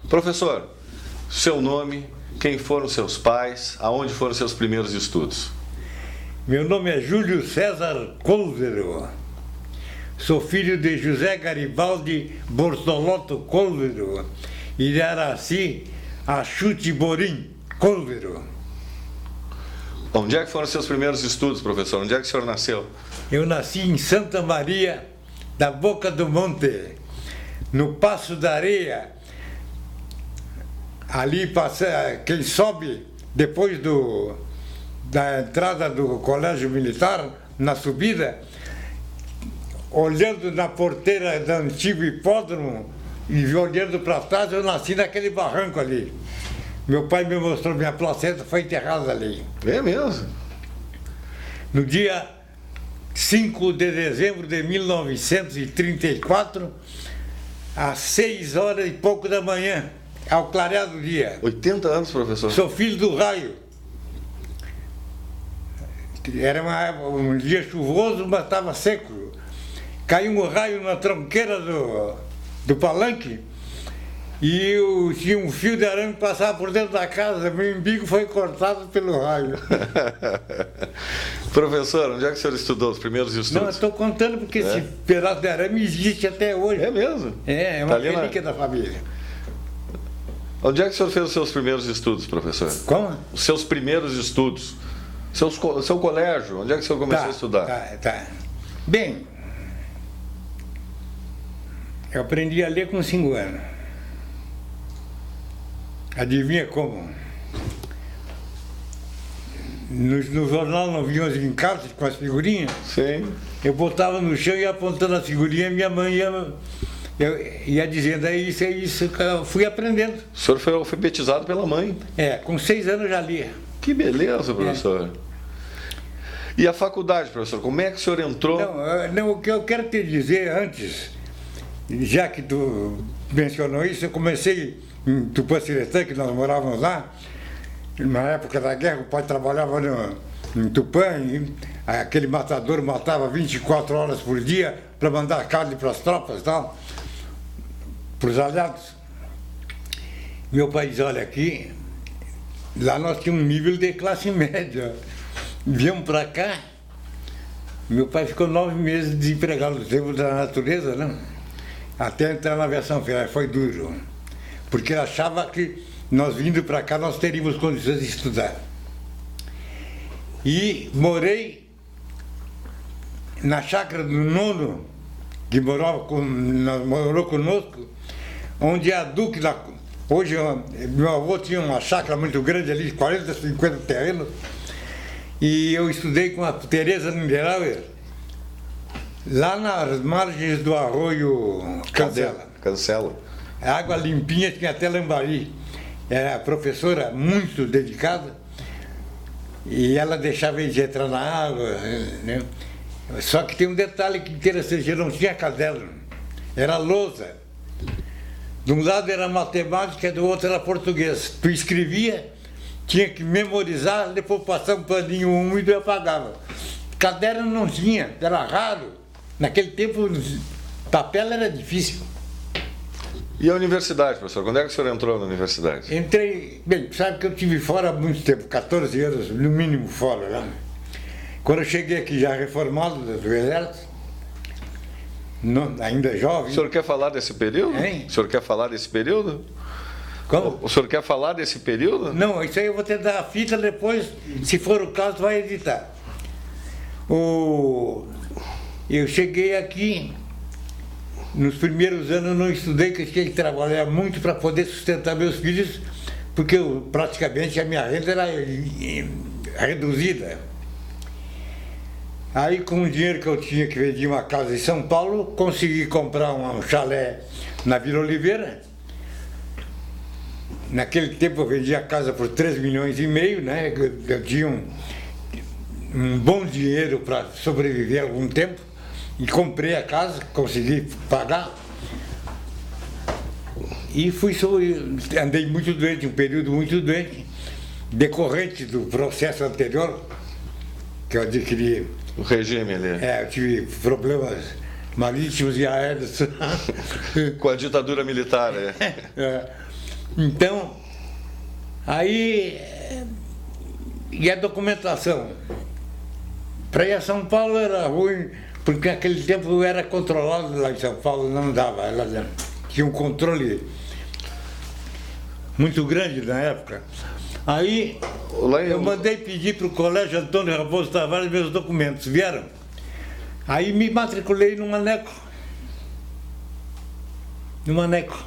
Professor, seu nome, quem foram seus pais, aonde foram seus primeiros estudos? Meu nome é Júlio César Colvero. Sou filho de José Garibaldi Bortolotto Colvero e de Araci Achute Borim Colvero. Onde é que foram seus primeiros estudos, professor? Onde é que o senhor nasceu? Eu nasci em Santa Maria da Boca do Monte, no Passo da Areia. Ali passa, quem sobe depois da entrada do Colégio Militar, na subida, olhando na porteira do antigo hipódromo e olhando para trás, eu nasci naquele barranco ali. Meu pai me mostrou, minha placenta foi enterrada ali. É mesmo? No dia 5 de dezembro de 1934, às 6 horas e pouco da manhã, ao clarear do dia. 80 anos, professor. Sou filho do raio. Era um dia chuvoso, mas estava seco. Caiu um raio na tronqueira do palanque e tinha um fio de arame que passava por dentro da casa. Meu umbigo foi cortado pelo raio. Professor, onde é que o senhor estudou os primeiros estudos? Não, eu estou contando porque esse pedaço de arame existe até hoje. É mesmo? É uma relíquia da família. Onde é que o senhor fez os seus primeiros estudos, professor? Como? Os seus primeiros estudos. Seu colégio, onde é que o senhor começou a estudar? Tá. Bem, eu aprendi a ler com 5 anos. Adivinha como? No jornal não vinham as encartes com as figurinhas? Sim. Eu botava no chão e ia apontando a figurinha, minha mãe ia dizendo, é isso, que eu fui aprendendo. O senhor foi alfabetizado pela mãe? Com 6 anos já lia. Que beleza, professor. E a faculdade, professor, como é que o senhor entrou? Não, o que eu quero te dizer antes, já que tu mencionou isso, eu comecei em Tupã-Siretã, que nós morávamos lá, na época da guerra, o pai trabalhava em Tupã, e aquele matador matava 24 horas por dia para mandar carne para as tropas e tal, para os aliados. Meu pai diz, olha aqui, lá nós tínhamos um nível de classe média. Viemos para cá, meu pai ficou 9 meses desempregado no tempo da natureza, né? Até entrar na aviação ferroviária, foi duro. Porque ele achava que nós vindo para cá nós teríamos condições de estudar. E morei na chácara do Nono, que morou conosco, onde a Duque, hoje meu avô tinha uma chácara muito grande ali, 40, 50 terrenos, e eu estudei com a Teresa Niederauer, lá nas margens do arroio Cancela. A água limpinha, tinha até lambari. Era professora muito dedicada e ela deixava eles entrar na água, né? Só que tem um detalhe que interessante, não tinha caderno, era lousa. De um lado era matemática, do outro era português. Tu escrevia, tinha que memorizar, depois passar um paninho úmido e apagava. Caderno não tinha, era raro. Naquele tempo, papel era difícil. E a universidade, professor? Quando é que o senhor entrou na universidade? Entrei, bem, sabe que eu estive fora há muito tempo, 14 anos, no mínimo fora, né? Quando eu cheguei aqui já reformado do Exército, ainda jovem... O senhor quer falar desse período? Hein? O senhor quer falar desse período? Como? O senhor quer falar desse período? Não, isso aí eu vou te dar a fita depois, se for o caso, vai editar. Eu cheguei aqui, nos primeiros anos eu não estudei, que eu tinha que trabalhar muito para poder sustentar meus filhos, porque praticamente a minha renda era reduzida. Aí com o dinheiro que eu tinha, que vendi uma casa em São Paulo, consegui comprar um chalé na Vila Oliveira. Naquele tempo eu vendi a casa por 3,5 milhões, né? Eu tinha um bom dinheiro para sobreviver algum tempo. E comprei a casa, consegui pagar. E andei muito doente, um período muito doente, decorrente do processo anterior, que eu adquiri O regime ali. Eu tive problemas marítimos e aéreos. Com a ditadura militar, Então, aí, e a documentação? Para ir a São Paulo era ruim, porque naquele tempo era controlado lá em São Paulo, não dava. Ela tinha um controle muito grande na época. Aí eu mandei pedir para o Colégio Antônio Raposo Tavares meus documentos, vieram. Aí me matriculei no Maneco. No Maneco.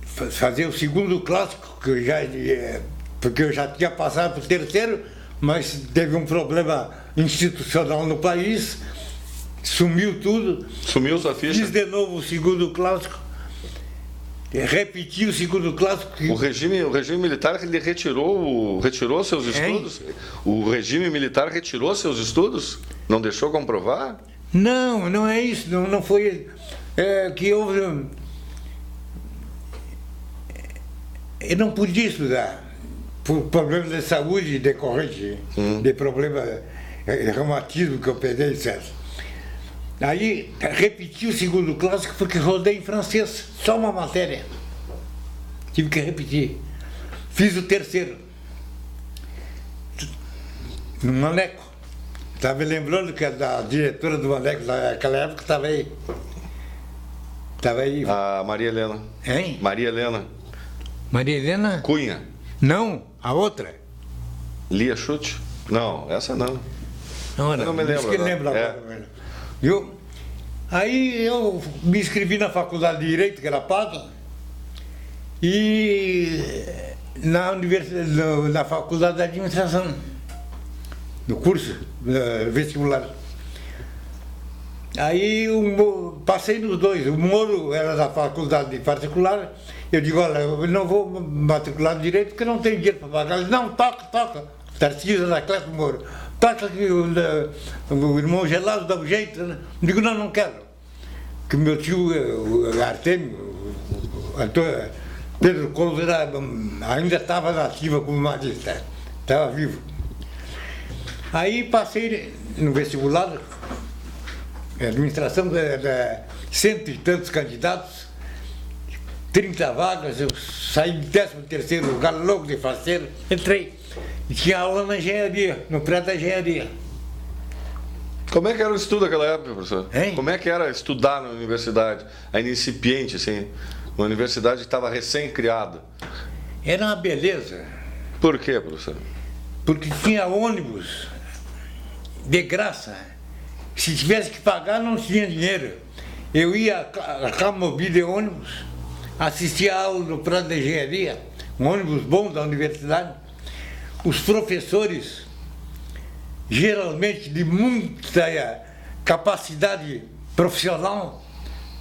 Fazer o segundo clássico, que porque eu já tinha passado para o terceiro, mas teve um problema institucional no país, sumiu tudo. Sumiu sua ficha? Fiz de novo o segundo clássico. Repeti o segundo clássico. O regime militar ele retirou seus estudos? O regime militar retirou seus estudos? Não deixou comprovar? Não, não é isso. Não foi que houve. Eu não podia estudar por problemas de saúde decorrente de problema de reumatismo que eu peguei, etc. Aí repeti o segundo clássico porque rodei em francês, só uma matéria. Tive que repetir. Fiz o terceiro. No Maneco. Estava lembrando que a diretora do Maneco naquela época estava aí. Estava aí. A Maria Helena. Hein? Maria Helena. Maria Helena? Cunha. Não, a outra. Lia Chute? Não, essa não. Não, não me lembro. Isso que lembra agora. Viu? Aí eu me inscrevi na faculdade de Direito, que era paga, e na faculdade de Administração, no curso vestibular. Aí passei nos dois. O Moro era da faculdade de particular. Eu digo, olha, eu não vou matricular no Direito porque não tenho dinheiro para pagar. Ele, não, toca. Tarcísio da classe do Moro. Toca que o irmão gelado dá um jeito. Né? Eu digo, não quero. Que meu tio, o Artemio, Pedro Couto, ainda estava nativa como magistrado. Estava vivo. Aí passei no vestibular, administração de 100 e tantos candidatos, 30 vagas, eu saí de 13º lugar, louco de faceiro, entrei. E tinha aula na engenharia, no prédio da engenharia. Como é que era o estudo naquela época, professor? Hein? Como é que era estudar na universidade, ainda incipiente, assim, uma universidade que estava recém-criada? Era uma beleza. Por quê, professor? Porque tinha ônibus de graça. Se tivesse que pagar, não tinha dinheiro. Eu ia a Camobi de ônibus, assistia a aula no prédio da engenharia, um ônibus bom da universidade. Os professores, geralmente de muita capacidade profissional,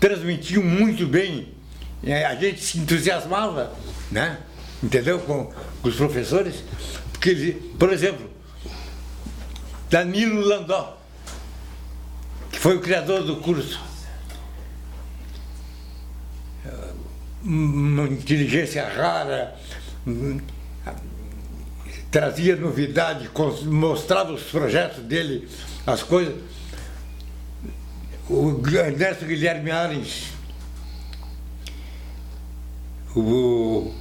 transmitiam muito bem. A gente se entusiasmava, né? Entendeu? Com os professores. Porque, por exemplo, Danilo Landó, que foi o criador do curso. Uma inteligência rara, trazia novidade, mostrava os projetos dele, as coisas. O Ernesto Guilherme Arens, o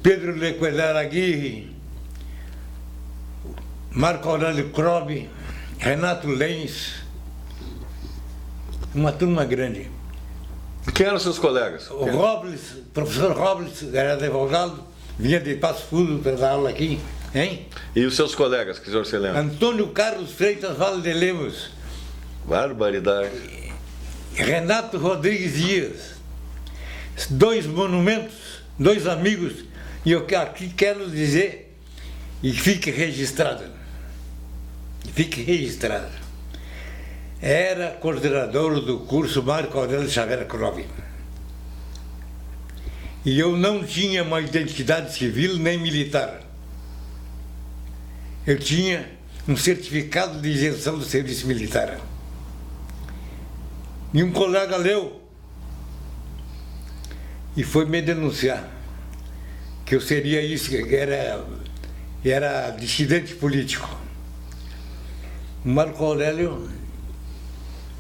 Pedro Lecoelher Aguirre, Marco Aurélio Krob, Renato Lenz, uma turma grande. Quem eram seus colegas? O Robles, o professor Robles, era advogado, vinha de Passo Fundo para dar aula aqui, hein? E os seus colegas, que o senhor se lembra? Antônio Carlos Freitas Vale de Lemos. Barbaridade. Renato Rodrigues Dias. Dois monumentos, dois amigos, e eu aqui quero dizer, e fique registrado. Era coordenador do curso Marco Aurélio Xavier Krob. E eu não tinha uma identidade civil nem militar. Eu tinha um certificado de isenção do serviço militar. E um colega leu e foi me denunciar que eu seria isso, que era dissidente político. O Marco Aurélio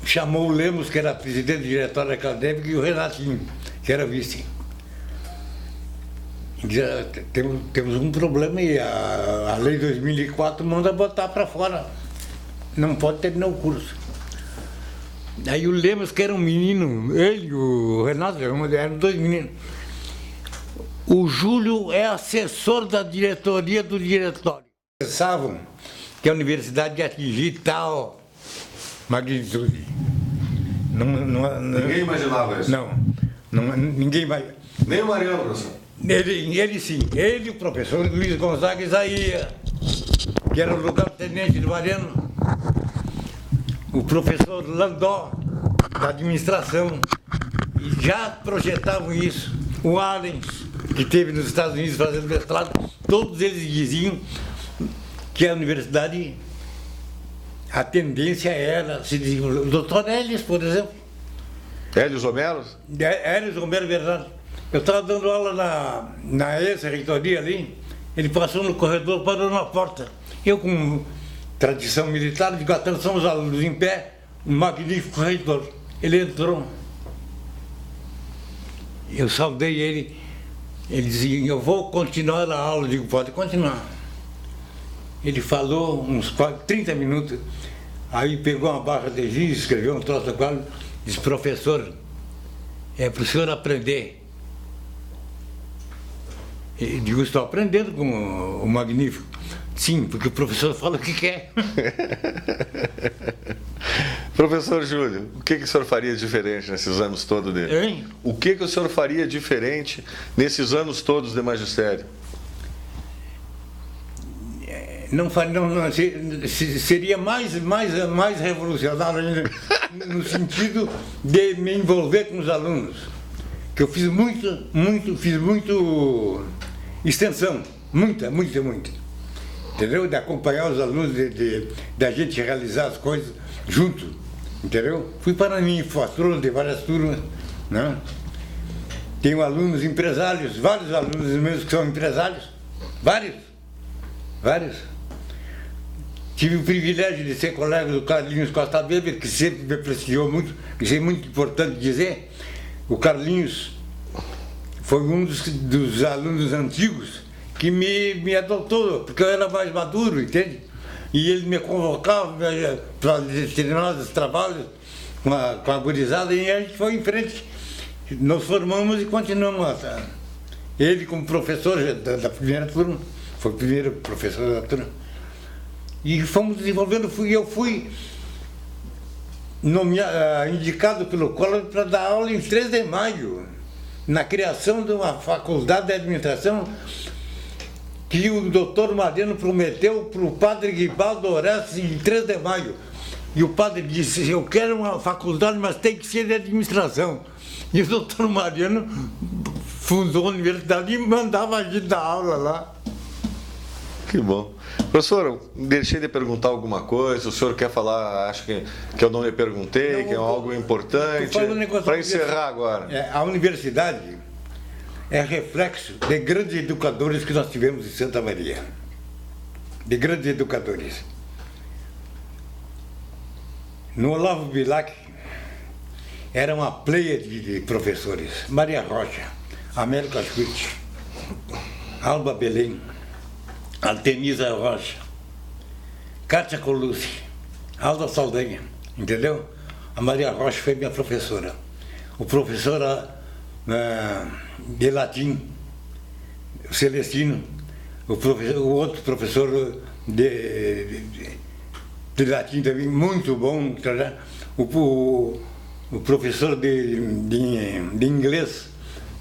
chamou o Lemos, que era presidente do diretório acadêmico, e o Renatinho, que era vice. Temos um problema aí, a lei 2004 manda botar para fora, não pode terminar o curso. Aí o Lemos, que era um menino, ele e o Renato, eram dois meninos. O Júlio é assessor da diretoria do diretório. Pensavam que a universidade ia atingir tal magnitude. Ninguém imaginava isso? Ninguém vai. Nem o Mariano, professor? Ele sim, ele e o professor Luiz Gonzaga Isaías, que era o lugar-tenente do Mariano, o professor Landó, da administração, e já projetavam isso. O Allen, que esteve nos Estados Unidos fazendo mestrado, todos eles diziam que a universidade, a tendência era se desenvolver. O doutor Hélios, por exemplo. Hélios Homeros? Hélios Homeros, verdade. Eu estava dando aula na ex-reitoria ali, ele passou no corredor, parou na porta. Eu, com tradição militar, digo, atenção os alunos em pé, um magnífico reitor. Ele entrou. Eu saudei ele, ele dizia, eu vou continuar a aula. Eu digo, pode continuar. Ele falou uns 30 minutos, aí pegou uma barra de giz, escreveu um troço do quadro, disse, professor, é para o senhor aprender. Eu digo, estou aprendendo com o magnífico. Sim, porque o professor fala o que quer. Professor Júlio, o que o senhor faria diferente nesses anos todos dele? Hein? O que o senhor faria diferente nesses anos todos de magistério? Seria mais revolucionário ainda, no sentido de me envolver com os alunos. Que eu fiz muito extensão, muita. Entendeu? De acompanhar os alunos, da gente realizar as coisas junto, entendeu? Fui para mim, patrono de várias turmas, né? Tenho alunos empresários, vários alunos meus que são empresários, vários. Tive o privilégio de ser colega do Carlinhos Costa Weber, que sempre me prestigiou muito, isso é muito importante dizer. O Carlinhos foi um dos alunos antigos que me adotou, porque eu era mais maduro, entende? E ele me convocava para determinados trabalhos com a gurizada, e a gente foi em frente. Nós formamos e continuamos. Ele como professor da primeira turma, foi o primeiro professor da turma. E fomos desenvolvendo, eu fui indicado pelo Collor para dar aula em 3 de maio, na criação de uma faculdade de administração que o doutor Mariano prometeu para o padre Guibaldo Orestes em 3 de maio. E o padre disse, eu quero uma faculdade, mas tem que ser de administração. E o doutor Mariano fundou a universidade e mandava a gente dar aula lá. Que bom. Professor, deixei de perguntar alguma coisa, o senhor quer falar, acho que eu não lhe perguntei, que é algo importante, para encerrar agora. A universidade é reflexo de grandes educadores que nós tivemos em Santa Maria, de grandes educadores. No Olavo Bilac, era uma pleia de professores, Maria Rocha, Américo Asquith, Alba Belém, Artemisa Rocha, Cátia Colucci, Alda Saldanha, entendeu? A Maria Rocha foi minha professora. O professor de latim, o Celestino, o outro professor de latim também, muito bom. O professor de inglês,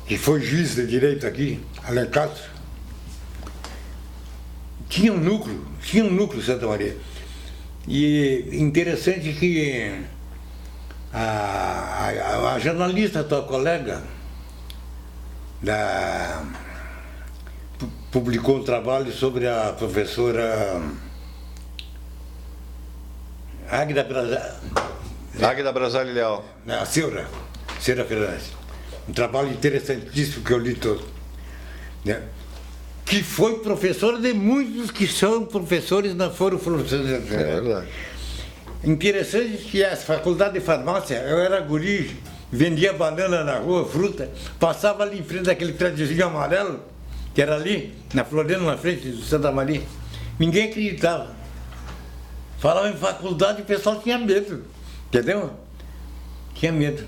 que foi juiz de direito aqui, Alan Castro. Tinha um núcleo Santa Maria. E interessante que a jornalista, tua colega, publicou um trabalho sobre a professora Águida Brazali Leal. A Seura Fernandes. Um trabalho interessantíssimo que eu li todo. Né? que foi professor de muitos que são professores, não foram professores. É verdade. Interessante que a faculdade de farmácia, eu era guri, vendia banana na rua, fruta, passava ali em frente daquele prédiozinho amarelo, que era ali, na Floriano, na frente do Santa Maria. Ninguém acreditava. Falava em faculdade, o pessoal tinha medo, entendeu? Tinha medo.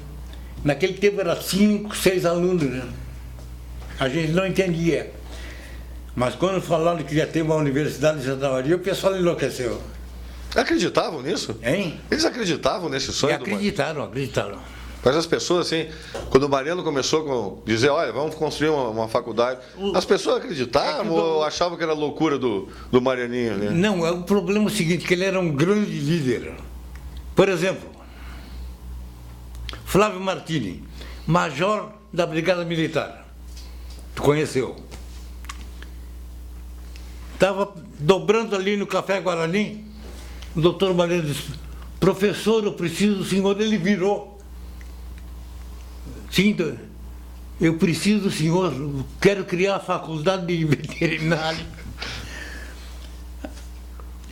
Naquele tempo era 5, 6 alunos, né? A gente não entendia. Mas quando falaram que ia ter uma universidade em Santa Maria, o pessoal enlouqueceu. Acreditavam nisso? Hein? Eles acreditavam nesse sonho? Acreditaram. Mas as pessoas, assim, quando o Mariano começou a dizer, olha, vamos construir uma faculdade, as pessoas acreditavam ou achavam que era loucura do Marianinho? Né? Não, o problema é o seguinte, que ele era um grande líder. Por exemplo, Flávio Martini, major da Brigada Militar. Tu conheceu? Estava dobrando ali no Café Guarani, o doutor Mariano disse, professor, eu preciso do senhor. Ele virou. Sim, eu preciso do senhor, quero criar a faculdade de veterinário.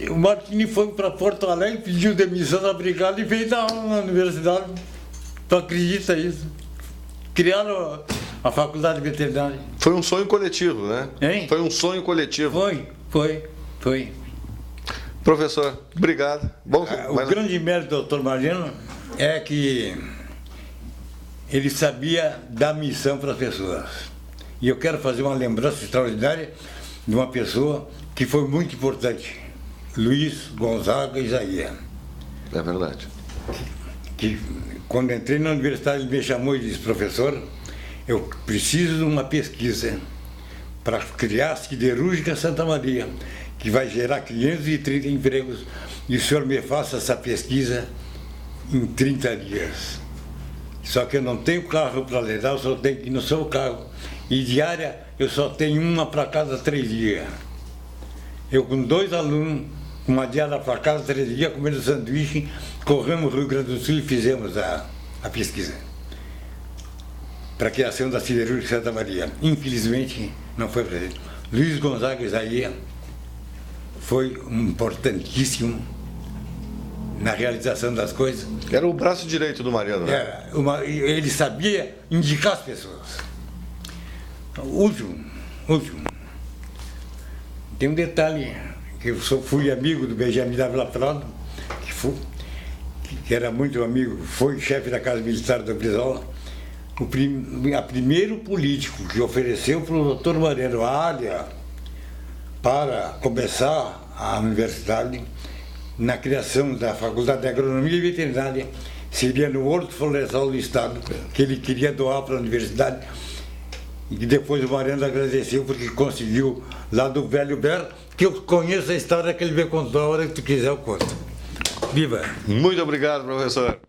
O Martini foi para Porto Alegre, pediu demissão da brigada e veio dar aula na universidade. Tu acredita nisso? Criaram a faculdade de veterinário. Foi um sonho coletivo, né? Hein? Foi um sonho coletivo. Foi. Professor, obrigado. Bom, o grande mérito do doutor Mariano é que ele sabia dar missão para as pessoas. E eu quero fazer uma lembrança extraordinária de uma pessoa que foi muito importante, Luiz Gonzaga Isaías. É verdade. Que quando entrei na universidade ele me chamou e disse, professor, eu preciso de uma pesquisa para criar a siderúrgica Santa Maria, que vai gerar 530 empregos, e o senhor me faça essa pesquisa em 30 dias. Só que eu não tenho carro para levar, eu só tenho que ir no seu carro. E diária eu só tenho uma para cada 3 dias. Eu com 2 alunos, uma diária para cada 3 dias, comendo sanduíche, corremos o Rio Grande do Sul e fizemos a pesquisa para a criação da siderúrgica Santa Maria. Infelizmente não foi presente. Luiz Gonzaga Isaías foi importantíssimo na realização das coisas. Era o braço direito do Mariano, né? Ele sabia indicar as pessoas. Último. Tem um detalhe, que eu fui amigo do Benjamin Dávila Prado, que era muito amigo, foi chefe da Casa Militar do Brizola. O primeiro político que ofereceu para o doutor Mariano a área para começar a universidade, na criação da Faculdade de Agronomia e Veterinária, seria no Horto Florestal do Estado, que ele queria doar para a universidade, e depois o Mariano agradeceu porque conseguiu lá do Velho Ber, que eu conheço a história que ele me contou, a hora que tu quiser eu conto. Viva! Muito obrigado, professor.